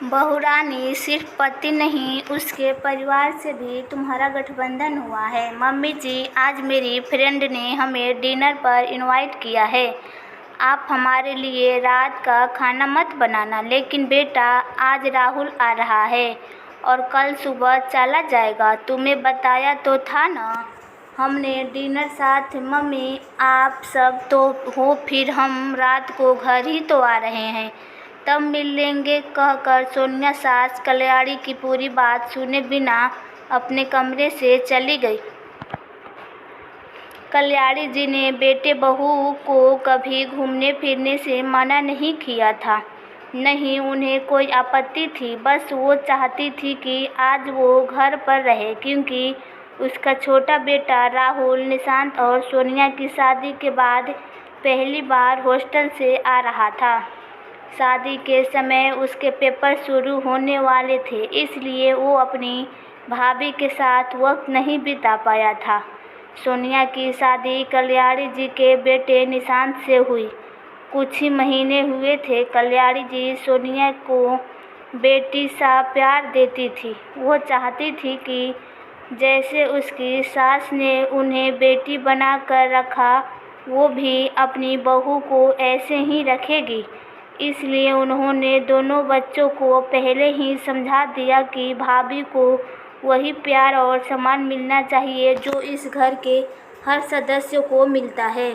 बहुरानी सिर्फ पति नहीं, उसके परिवार से भी तुम्हारा गठबंधन हुआ है। मम्मी जी, आज मेरी फ्रेंड ने हमें डिनर पर इनवाइट किया है। आप हमारे लिए रात का खाना मत बनाना। लेकिन बेटा, आज राहुल आ रहा है और कल सुबह चला जाएगा। तुम्हें बताया तो था ना। हमने डिनर साथ। मम्मी, आप सब तो हो, फिर हम रात को घर ही तो आ रहे हैं, तब मिल लेंगे, कहकर सोनिया सास कल्याणी की पूरी बात सुने बिना अपने कमरे से चली गई। कल्याणी जी ने बेटे बहू को कभी घूमने फिरने से मना नहीं किया था। नहीं उन्हें कोई आपत्ति थी, बस वो चाहती थी कि आज वो घर पर रहे, क्योंकि उसका छोटा बेटा राहुल निशांत और सोनिया की शादी के बाद पहली बार हॉस्टल से आ रहा था। शादी के समय उसके पेपर शुरू होने वाले थे, इसलिए वो अपनी भाभी के साथ वक्त नहीं बिता पाया था। सोनिया की शादी कल्याणी जी के बेटे निशांत से हुई। कुछ ही महीने हुए थे। कल्याणी जी सोनिया को बेटी सा प्यार देती थी। वो चाहती थी कि जैसे उसकी सास ने उन्हें बेटी बना कर रखा, वो भी अपनी बहू को ऐसे ही रखेगी। इसलिए उन्होंने दोनों बच्चों को पहले ही समझा दिया कि भाभी को वही प्यार और सम्मान मिलना चाहिए जो इस घर के हर सदस्य को मिलता है।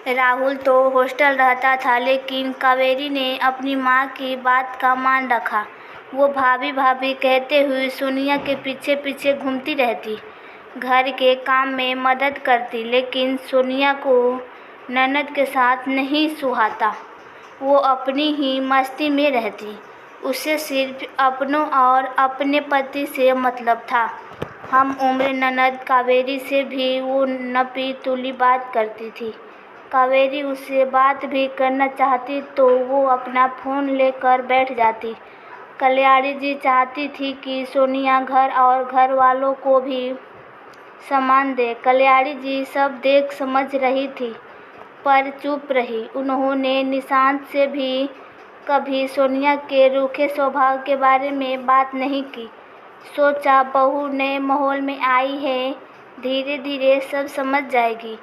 राहुल तो हॉस्टल रहता था, लेकिन कावेरी ने अपनी माँ की बात का मान रखा। वो भाभी भाभी कहते हुए सोनिया के पीछे पीछे घूमती रहती, घर के काम में मदद करती, लेकिन सोनिया को ननद के साथ नहीं सुहाता। वो अपनी ही मस्ती में रहती। उसे सिर्फ अपनों और अपने पति से मतलब था। हम उम्र ननद कावेरी से भी वो नपी तुली बात करती थी। कावेरी उससे बात भी करना चाहती तो वो अपना फ़ोन लेकर बैठ जाती। कल्याणी जी चाहती थी कि सोनिया घर और घर वालों को भी सम्मान दे। कल्याणी जी सब देख समझ रही थी, पर चुप रही। उन्होंने निशांत से भी कभी सोनिया के रूखे स्वभाव के बारे में बात नहीं की। सोचा बहू नए माहौल में आई है, धीरे धीरे सब समझ जाएगी,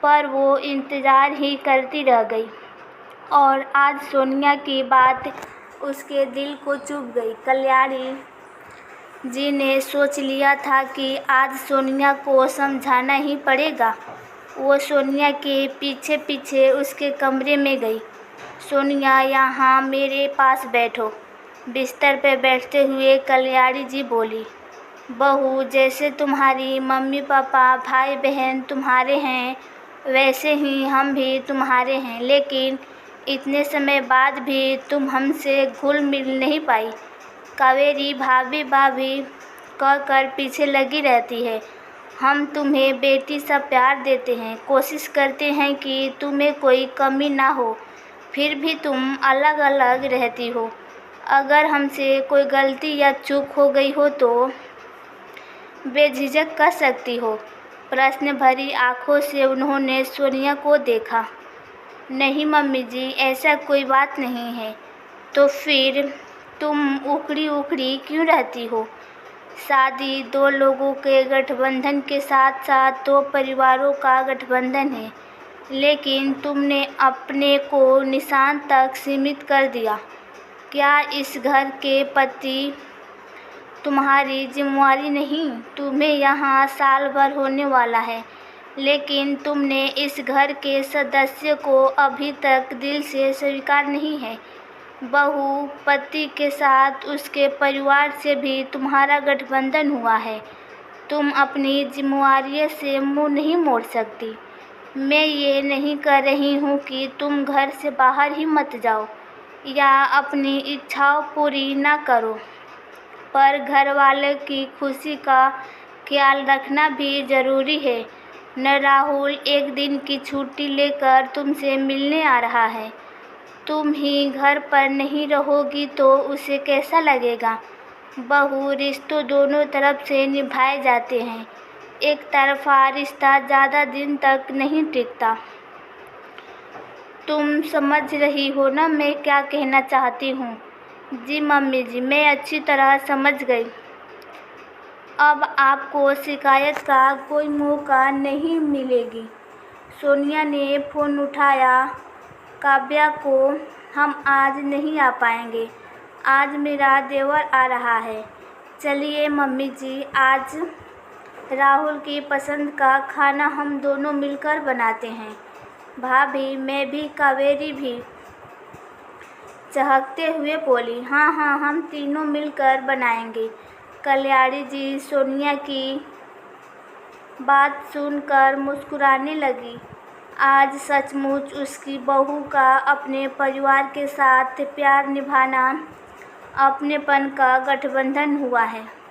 पर वो इंतज़ार ही करती रह गई। और आज सोनिया की बात उसके दिल को चुभ गई। कल्याणी जी ने सोच लिया था कि आज सोनिया को समझाना ही पड़ेगा। वो सोनिया के पीछे पीछे उसके कमरे में गई। सोनिया, यहाँ मेरे पास बैठो। बिस्तर पर बैठते हुए कल्याणी जी बोली, बहू, जैसे तुम्हारी मम्मी पापा भाई बहन तुम्हारे हैं, वैसे ही हम भी तुम्हारे हैं, लेकिन इतने समय बाद भी तुम हमसे घुल मिल नहीं पाई। कावेरी भाभी भाभी कहकर पीछे लगी रहती है। हम तुम्हें बेटी सा प्यार देते हैं, कोशिश करते हैं कि तुम्हें कोई कमी ना हो, फिर भी तुम अलग अलग रहती हो। अगर हमसे कोई गलती या चूक हो गई हो तो बेझिझक कर सकती हो। प्रश्न भरी आंखों से उन्होंने सोनिया को देखा। नहीं मम्मी जी, ऐसा कोई बात नहीं है। तो फिर तुम उखड़ी उखड़ी क्यों रहती हो? शादी दो लोगों के गठबंधन के साथ साथ दो परिवारों का गठबंधन है, लेकिन तुमने अपने को निशांत तक सीमित कर दिया। क्या इस घर के पति तुम्हारी जिम्मेदारी नहीं? तुम्हें यहाँ साल भर होने वाला है, लेकिन तुमने इस घर के सदस्य को अभी तक दिल से स्वीकार नहीं है। बहू, पति के साथ उसके परिवार से भी तुम्हारा गठबंधन हुआ है। तुम अपनी जिम्मेदारी से मुंह नहीं मोड़ सकती। मैं ये नहीं कह रही हूँ कि तुम घर से बाहर ही मत जाओ या अपनी इच्छाओं पूरी ना करो, पर घर वाले की खुशी का ख्याल रखना भी ज़रूरी है न। राहुल एक दिन की छुट्टी लेकर तुमसे मिलने आ रहा है। तुम ही घर पर नहीं रहोगी तो उसे कैसा लगेगा? बहू, रिश्तों दोनों तरफ से निभाए जाते हैं। एक तरफा रिश्ता ज़्यादा दिन तक नहीं टिकता। तुम समझ रही हो ना मैं क्या कहना चाहती हूँ? जी मम्मी जी, मैं अच्छी तरह समझ गई। अब आपको शिकायत का कोई मौका नहीं मिलेगी। सोनिया ने फ़ोन उठाया। काव्या को हम आज नहीं आ पाएंगे। आज मेरा देवर आ रहा है। चलिए मम्मी जी, आज राहुल की पसंद का खाना हम दोनों मिलकर बनाते हैं। भाभी, मैं भी, कावेरी भी चहकते हुए बोली। हाँ हाँ, हम तीनों मिलकर बनाएंगे। कल्याणी जी सोनिया की बात सुनकर मुस्कुराने लगी। आज सचमुच उसकी बहू का अपने परिवार के साथ प्यार निभाना, अपनेपन का गठबंधन हुआ है।